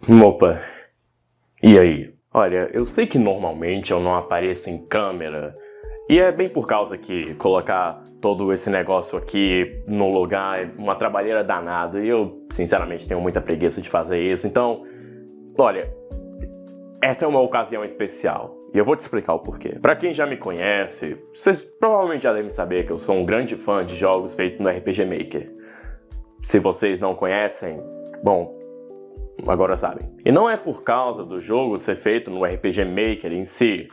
Opa, e aí? Olha, eu sei que normalmente eu não apareço em câmera, e é bem por causa que colocar todo esse negócio aqui no lugar é uma trabalheira danada, e eu sinceramente tenho muita preguiça de fazer isso, então, olha, essa é uma ocasião especial, e eu vou te explicar o porquê. Pra quem já me conhece, vocês provavelmente já devem saber que eu sou um grande fã de jogos feitos no RPG Maker. Se vocês não conhecem, bom, agora sabem. E não é por causa do jogo ser feito no RPG Maker em si,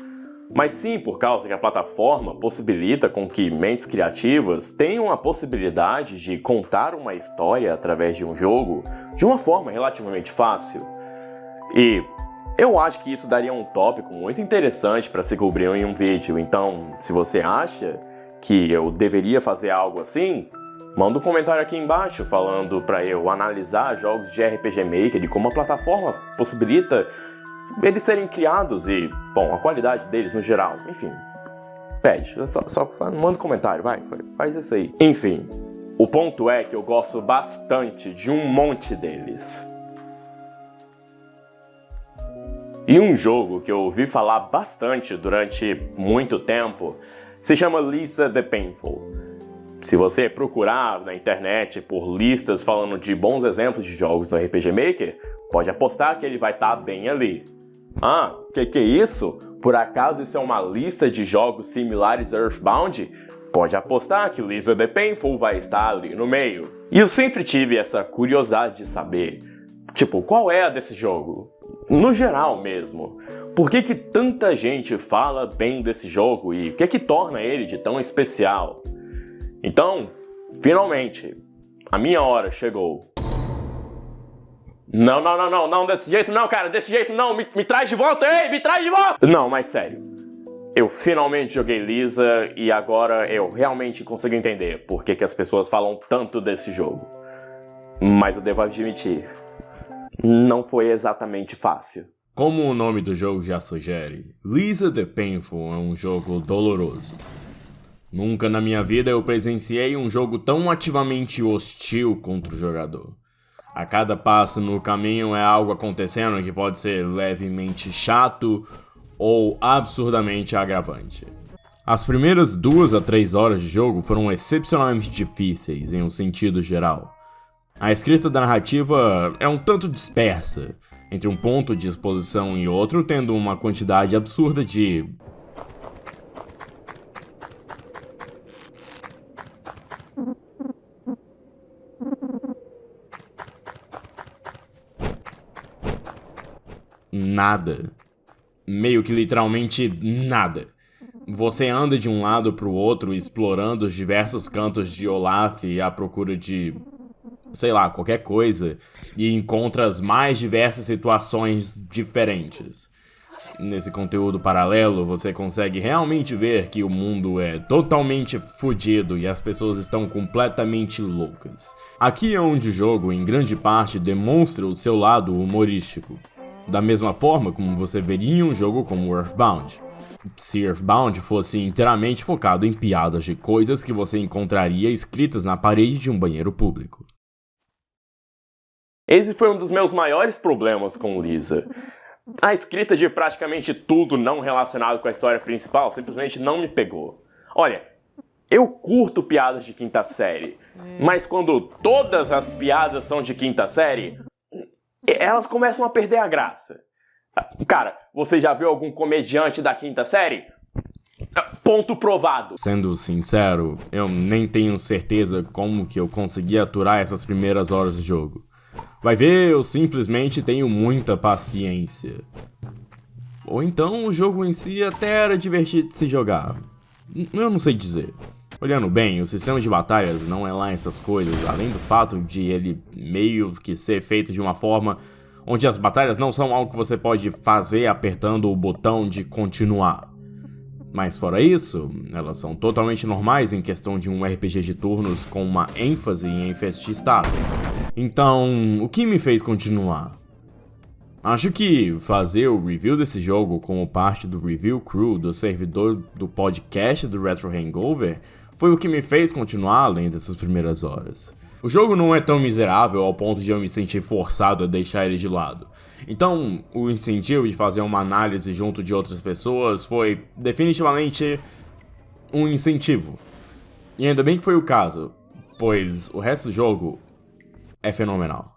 mas sim por causa que a plataforma possibilita com que mentes criativas tenham a possibilidade de contar uma história através de um jogo de uma forma relativamente fácil. E eu acho que isso daria um tópico muito interessante para se cobrir em um vídeo, então se você acha que eu deveria fazer algo assim, manda um comentário aqui embaixo falando para eu analisar jogos de RPG Maker e como a plataforma possibilita eles serem criados e, bom, a qualidade deles no geral. Enfim, pede, só manda um comentário, faz isso aí. Enfim, o ponto é que eu gosto bastante de um monte deles. E um jogo que eu ouvi falar bastante durante muito tempo se chama Lisa the Painful. Se você procurar na internet por listas falando de bons exemplos de jogos no RPG Maker, pode apostar que ele vai estar bem ali. Ah, que é isso? Por acaso isso é uma lista de jogos similares a Earthbound? Pode apostar que Lisa the Painful vai estar ali no meio. E eu sempre tive essa curiosidade de saber, tipo, qual é a desse jogo? No geral mesmo. Por que tanta gente fala bem desse jogo e o que torna ele de tão especial? Então, finalmente, a minha hora chegou. Não, desse jeito não, cara, desse jeito não, me traz de volta, ei, me traz de volta! Não, mas sério, eu finalmente joguei Lisa e agora eu realmente consigo entender por que as pessoas falam tanto desse jogo. Mas eu devo admitir, não foi exatamente fácil. Como o nome do jogo já sugere, Lisa the Painful é um jogo doloroso. Nunca na minha vida eu presenciei um jogo tão ativamente hostil contra o jogador. A cada passo no caminho é algo acontecendo que pode ser levemente chato ou absurdamente agravante. As primeiras 2 a 3 horas de jogo foram excepcionalmente difíceis em um sentido geral. A escrita da narrativa é um tanto dispersa, entre um ponto de exposição e outro, tendo uma quantidade absurda de nada. Meio que literalmente nada. Você anda de um lado pro outro explorando os diversos cantos de Olaf à procura de, sei lá, qualquer coisa, e encontra as mais diversas situações diferentes. Nesse conteúdo paralelo, você consegue realmente ver que o mundo é totalmente fodido e as pessoas estão completamente loucas. Aqui é onde o jogo, em grande parte, demonstra o seu lado humorístico. Da mesma forma como você veria em um jogo como Earthbound. Se Earthbound fosse inteiramente focado em piadas de coisas que você encontraria escritas na parede de um banheiro público. Esse foi um dos meus maiores problemas com Lisa. A escrita de praticamente tudo não relacionado com a história principal simplesmente não me pegou. Olha, eu curto piadas de quinta série, mas quando todas as piadas são de quinta série, elas começam a perder a graça. Cara, você já viu algum comediante da quinta série? Ponto provado. Sendo sincero, eu nem tenho certeza como que eu consegui aturar essas primeiras horas do jogo. Vai ver, eu simplesmente tenho muita paciência. Ou então o jogo em si até era divertido de se jogar. Eu não sei dizer. Olhando bem, o sistema de batalhas não é lá essas coisas, além do fato de ele meio que ser feito de uma forma onde as batalhas não são algo que você pode fazer apertando o botão de continuar. Mas fora isso, elas são totalmente normais em questão de um RPG de turnos com uma ênfase em investir status. Então, o que me fez continuar? Acho que fazer o review desse jogo como parte do review crew do servidor do podcast do Retro Hangover foi o que me fez continuar além dessas primeiras horas. O jogo não é tão miserável ao ponto de eu me sentir forçado a deixar ele de lado. Então, o incentivo de fazer uma análise junto de outras pessoas foi definitivamente um incentivo. E ainda bem que foi o caso, pois o resto do jogo é fenomenal.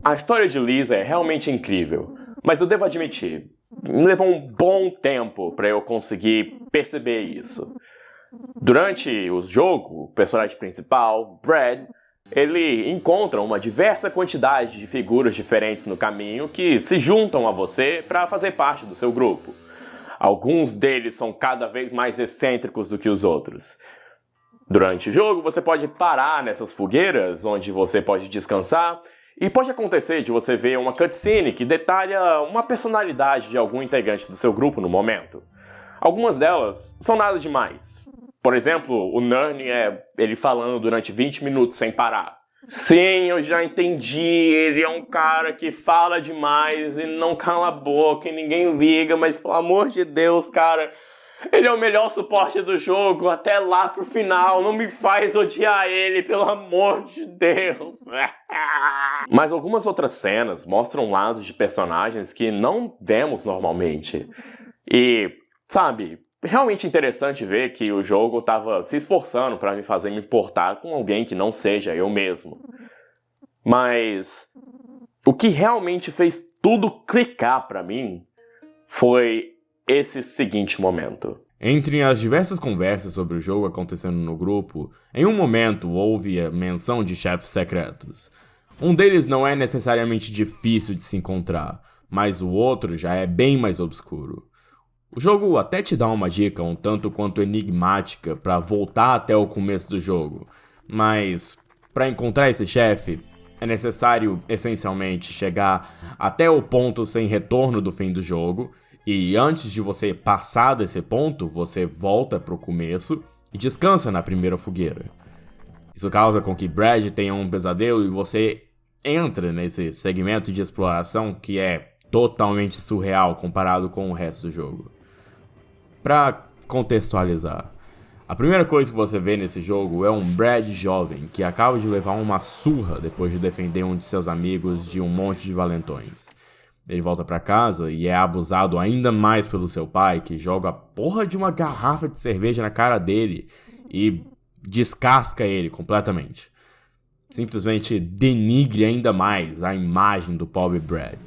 A história de Lisa é realmente incrível, mas eu devo admitir, me levou um bom tempo para eu conseguir perceber isso. Durante o jogo, o personagem principal, Brad, ele encontra uma diversa quantidade de figuras diferentes no caminho que se juntam a você para fazer parte do seu grupo. Alguns deles são cada vez mais excêntricos do que os outros. Durante o jogo, você pode parar nessas fogueiras, onde você pode descansar, e pode acontecer de você ver uma cutscene que detalha uma personalidade de algum integrante do seu grupo no momento. Algumas delas são nada demais. Por exemplo, o Nern ele falando durante 20 minutos sem parar. Sim, eu já entendi, ele é um cara que fala demais e não cala a boca e ninguém liga, mas pelo amor de Deus, cara, ele é o melhor suporte do jogo até lá pro final, não me faz odiar ele, pelo amor de Deus. Mas algumas outras cenas mostram lados de personagens que não vemos normalmente. E, sabe, realmente interessante ver que o jogo estava se esforçando para me fazer me importar com alguém que não seja eu mesmo. Mas o que realmente fez tudo clicar para mim foi esse seguinte momento. Entre as diversas conversas sobre o jogo acontecendo no grupo, em um momento houve a menção de chefes secretos. Um deles não é necessariamente difícil de se encontrar, mas o outro já é bem mais obscuro. O jogo até te dá uma dica um tanto quanto enigmática para voltar até o começo do jogo, mas para encontrar esse chefe é necessário essencialmente chegar até o ponto sem retorno do fim do jogo, e antes de você passar desse ponto, você volta pro começo e descansa na primeira fogueira. Isso causa com que Brad tenha um pesadelo e você entra nesse segmento de exploração que é totalmente surreal comparado com o resto do jogo. Pra contextualizar, a primeira coisa que você vê nesse jogo é um Brad jovem que acaba de levar uma surra depois de defender um de seus amigos de um monte de valentões. Ele volta pra casa e é abusado ainda mais pelo seu pai, que joga a porra de uma garrafa de cerveja na cara dele e descasca ele completamente. Simplesmente denigre ainda mais a imagem do pobre Brad.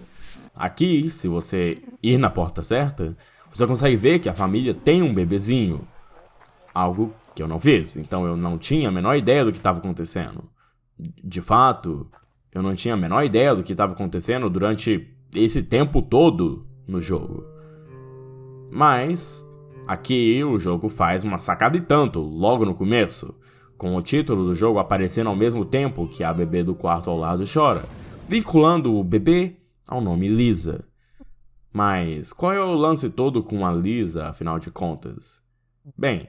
Aqui, se você ir na porta certa, você consegue ver que a família tem um bebezinho. Algo que eu não fiz, então eu não tinha a menor ideia do que estava acontecendo. De fato, eu não tinha a menor ideia do que estava acontecendo durante esse tempo todo no jogo. Mas aqui o jogo faz uma sacada e tanto logo no começo, com o título do jogo aparecendo ao mesmo tempo que a bebê do quarto ao lado chora, vinculando o bebê ao nome Lisa. Mas qual é o lance todo com a Lisa, afinal de contas? Bem,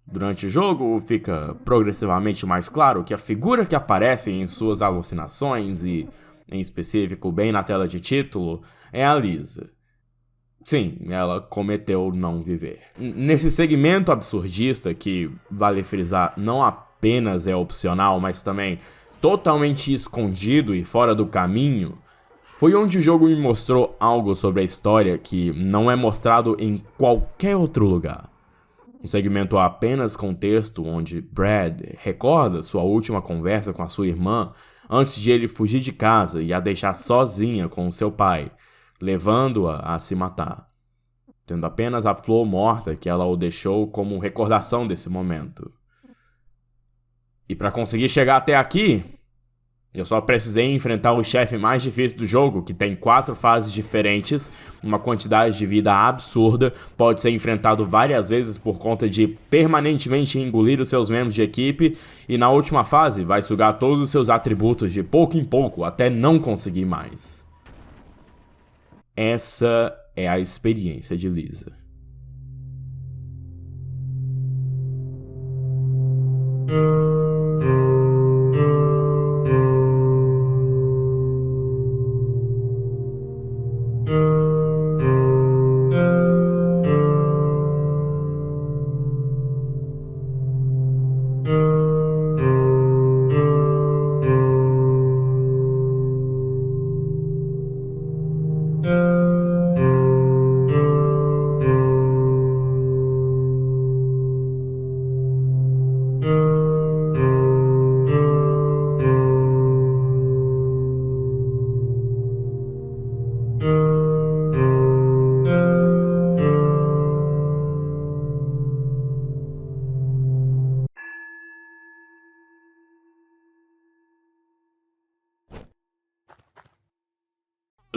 durante o jogo fica progressivamente mais claro que a figura que aparece em suas alucinações e, em específico, bem na tela de título, é a Lisa. Sim, ela cometeu não viver. Nesse segmento absurdista que, vale frisar, não apenas é opcional, mas também totalmente escondido e fora do caminho, foi onde o jogo me mostrou algo sobre a história que não é mostrado em qualquer outro lugar. Um segmento apenas com texto onde Brad recorda sua última conversa com a sua irmã antes de ele fugir de casa e a deixar sozinha com seu pai, levando-a a se matar, tendo apenas a flor morta que ela o deixou como recordação desse momento. E para conseguir chegar até aqui, eu só precisei enfrentar o chefe mais difícil do jogo, que tem 4 fases diferentes, uma quantidade de vida absurda, pode ser enfrentado várias vezes por conta de permanentemente engolir os seus membros de equipe, e na última fase vai sugar todos os seus atributos de pouco em pouco até não conseguir mais. Essa é a experiência de Lisa.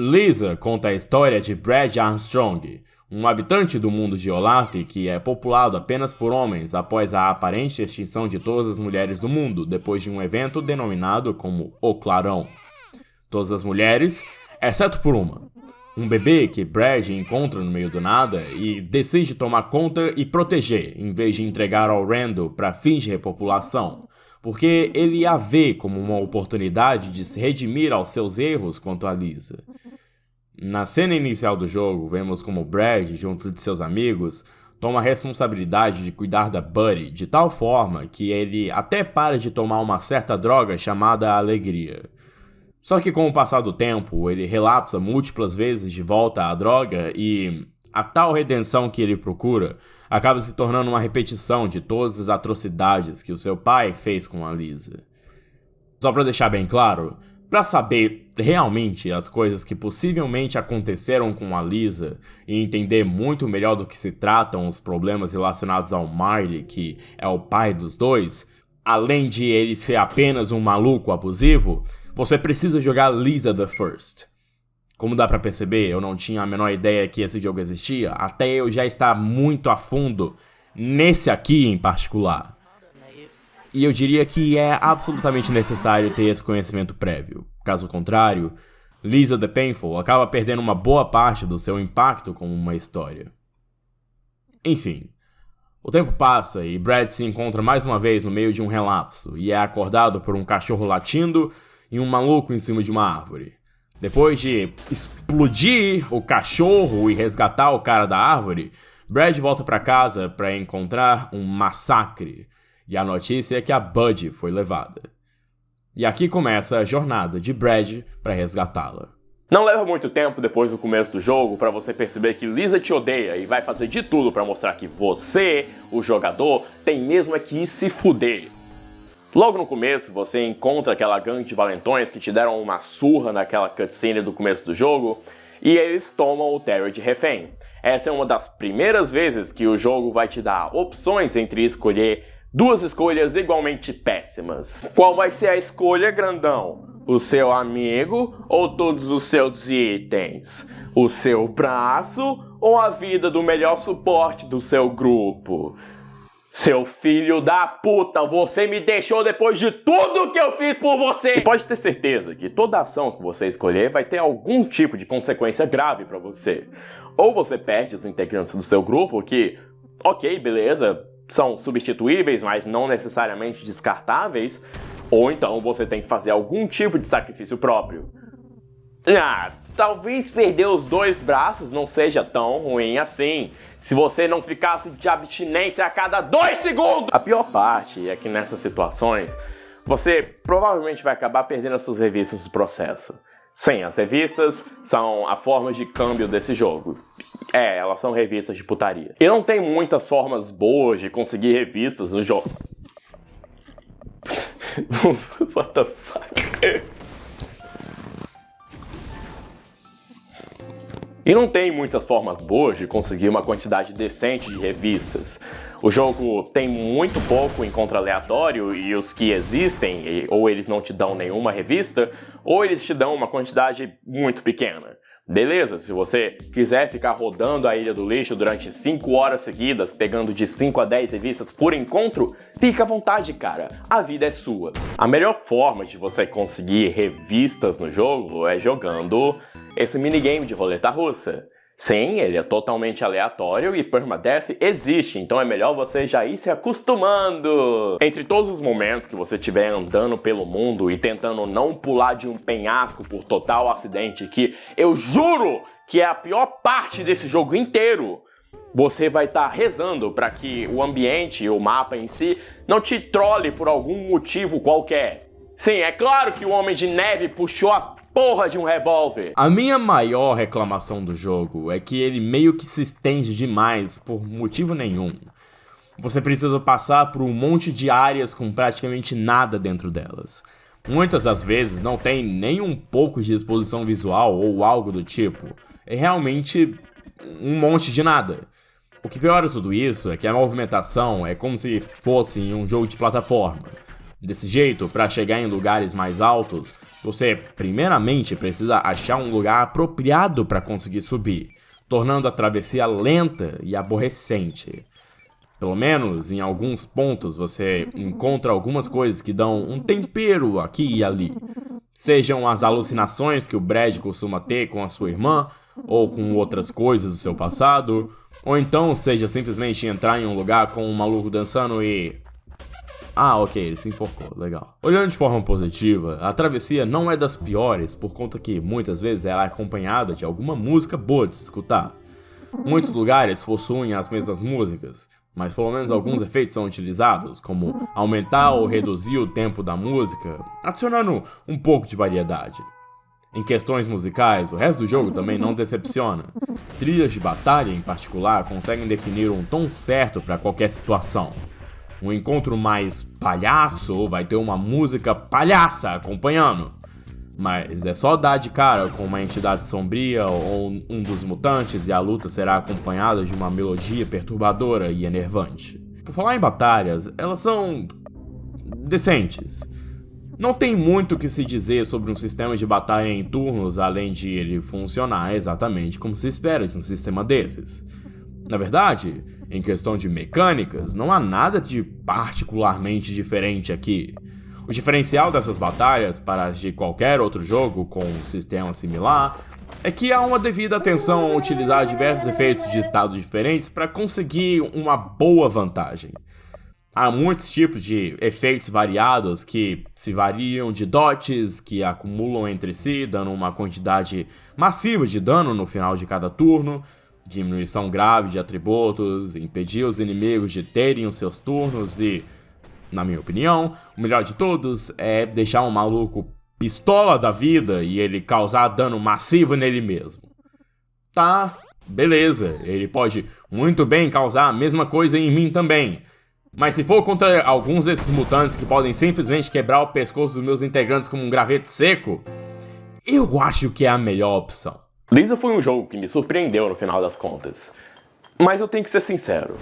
Lisa conta a história de Brad Armstrong, um habitante do mundo de Olaf que é populado apenas por homens após a aparente extinção de todas as mulheres do mundo, depois de um evento denominado como O Clarão. Todas as mulheres, exceto por uma. Um bebê que Brad encontra no meio do nada e decide tomar conta e proteger, em vez de entregar ao Randall para fins de repopulação, porque ele a vê como uma oportunidade de se redimir aos seus erros quanto a Lisa. Na cena inicial do jogo, vemos como Brad, junto de seus amigos, toma a responsabilidade de cuidar da Buddy de tal forma que ele até para de tomar uma certa droga chamada alegria. Só que com o passar do tempo, ele relapsa múltiplas vezes de volta à droga e a tal redenção que ele procura acaba se tornando uma repetição de todas as atrocidades que o seu pai fez com a Lisa. Só pra deixar bem claro, pra saber realmente as coisas que possivelmente aconteceram com a Lisa e entender muito melhor do que se tratam os problemas relacionados ao Marley, que é o pai dos dois, além de ele ser apenas um maluco abusivo, você precisa jogar Lisa the First. Como dá pra perceber, eu não tinha a menor ideia que esse jogo existia, até eu já estar muito a fundo nesse aqui em particular. E eu diria que é absolutamente necessário ter esse conhecimento prévio. Caso contrário, Lisa the Painful acaba perdendo uma boa parte do seu impacto como uma história. Enfim, o tempo passa e Brad se encontra mais uma vez no meio de um relapso e é acordado por um cachorro latindo e um maluco em cima de uma árvore. Depois de explodir o cachorro e resgatar o cara da árvore, Brad volta para casa para encontrar um massacre. E a notícia é que a Buddy foi levada. E aqui começa a jornada de Brad para resgatá-la. Não leva muito tempo depois do começo do jogo para você perceber que Lisa te odeia e vai fazer de tudo para mostrar que você, o jogador, tem mesmo é que se fuder. Logo no começo, você encontra aquela gangue de valentões que te deram uma surra naquela cutscene do começo do jogo e eles tomam o Terry de refém. Essa é uma das primeiras vezes que o jogo vai te dar opções entre escolher duas escolhas igualmente péssimas. Qual vai ser a escolha, grandão? O seu amigo ou todos os seus itens? O seu braço ou a vida do melhor suporte do seu grupo? Seu filho da puta, você me deixou depois de tudo que eu fiz por você! E pode ter certeza que toda ação que você escolher vai ter algum tipo de consequência grave pra você. Ou você perde os integrantes do seu grupo que, ok, beleza, são substituíveis, mas não necessariamente descartáveis, ou então você tem que fazer algum tipo de sacrifício próprio. Talvez perder os 2 braços não seja tão ruim assim, se você não ficasse de abstinência a cada 2 segundos! A pior parte é que nessas situações, você provavelmente vai acabar perdendo as suas revistas do processo. Sim, as revistas são a forma de câmbio desse jogo. Elas são revistas de putaria. E não tem muitas formas boas de conseguir revistas no jogo. What the fuck? E não tem muitas formas boas de conseguir uma quantidade decente de revistas. O jogo tem muito pouco encontro aleatório e os que existem, ou eles não te dão nenhuma revista, ou eles te dão uma quantidade muito pequena. Beleza, se você quiser ficar rodando a Ilha do Lixo durante 5 horas seguidas, pegando de 5 a 10 revistas por encontro, fica à vontade, cara. A vida é sua. A melhor forma de você conseguir revistas no jogo é jogando esse minigame de roleta russa. Sim, ele é totalmente aleatório e permadeath existe, então é melhor você já ir se acostumando. Entre todos os momentos que você estiver andando pelo mundo e tentando não pular de um penhasco por total acidente, que eu juro que é a pior parte desse jogo inteiro, você vai estar rezando para que o ambiente e o mapa em si não te trole por algum motivo qualquer. Sim, é claro que o Homem de Neve puxou a porra de um revólver. A minha maior reclamação do jogo é que ele meio que se estende demais por motivo nenhum. Você precisa passar por um monte de áreas com praticamente nada dentro delas. Muitas das vezes não tem nem um pouco de exposição visual ou algo do tipo. É realmente um monte de nada. O que piora tudo isso é que a movimentação é como se fosse em um jogo de plataforma. Desse jeito, para chegar em lugares mais altos, você primeiramente precisa achar um lugar apropriado para conseguir subir, tornando a travessia lenta e aborrecente. Pelo menos em alguns pontos você encontra algumas coisas que dão um tempero aqui e ali. Sejam as alucinações que o Brad costuma ter com a sua irmã, ou com outras coisas do seu passado, ou então seja simplesmente entrar em um lugar com um maluco dançando e... Ah, ok, ele se enforcou, legal. Olhando de forma positiva, a travessia não é das piores, por conta que muitas vezes ela é acompanhada de alguma música boa de se escutar. Muitos lugares possuem as mesmas músicas, mas pelo menos alguns efeitos são utilizados, como aumentar ou reduzir o tempo da música, adicionando um pouco de variedade. Em questões musicais, o resto do jogo também não decepciona. Trilhas de batalha, em particular, conseguem definir um tom certo para qualquer situação. Um encontro mais palhaço vai ter uma música palhaça acompanhando. Mas é só dar de cara com uma entidade sombria ou um dos mutantes e a luta será acompanhada de uma melodia perturbadora e enervante. Por falar em batalhas, elas são decentes. Não tem muito o que se dizer sobre um sistema de batalha em turnos, além de ele funcionar exatamente como se espera de um sistema desses. Na verdade, em questão de mecânicas, não há nada de particularmente diferente aqui. O diferencial dessas batalhas para as de qualquer outro jogo com um sistema similar é que há uma devida atenção a utilizar diversos efeitos de estado diferentes para conseguir uma boa vantagem. Há muitos tipos de efeitos variados que se variam de dotes, que acumulam entre si, dando uma quantidade massiva de dano no final de cada turno, diminuição grave de atributos, impedir os inimigos de terem os seus turnos e, na minha opinião, o melhor de todos é deixar um maluco pistola da vida e ele causar dano massivo nele mesmo. Tá, beleza, ele pode muito bem causar a mesma coisa em mim também. Mas se for contra alguns desses mutantes que podem simplesmente quebrar o pescoço dos meus integrantes como um gravete seco, eu acho que é a melhor opção. Lisa foi um jogo que me surpreendeu no final das contas. Mas eu tenho que ser sincero.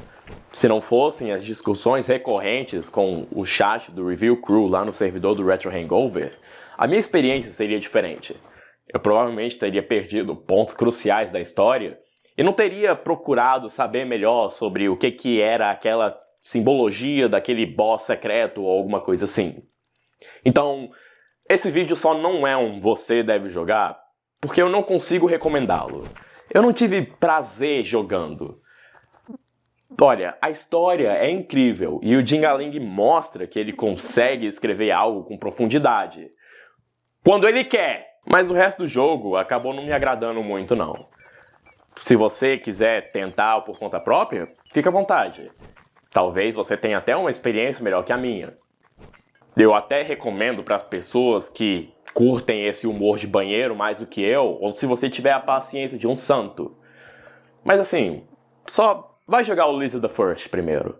Se não fossem as discussões recorrentes com o chat do Review Crew lá no servidor do Retro Hangover, a minha experiência seria diferente. Eu provavelmente teria perdido pontos cruciais da história e não teria procurado saber melhor sobre o que era aquela simbologia daquele boss secreto ou alguma coisa assim. Então, esse vídeo só não é um você deve jogar, porque eu não consigo recomendá-lo. Eu não tive prazer jogando. Olha, a história é incrível e o Jingaling mostra que ele consegue escrever algo com profundidade. Quando ele quer! Mas o resto do jogo acabou não me agradando muito não. Se você quiser tentar por conta própria, fica à vontade. Talvez você tenha até uma experiência melhor que a minha. Eu até recomendo para as pessoas que curtem esse humor de banheiro mais do que eu, ou se você tiver a paciência de um santo. Mas assim, só vai jogar o Lisa the First primeiro.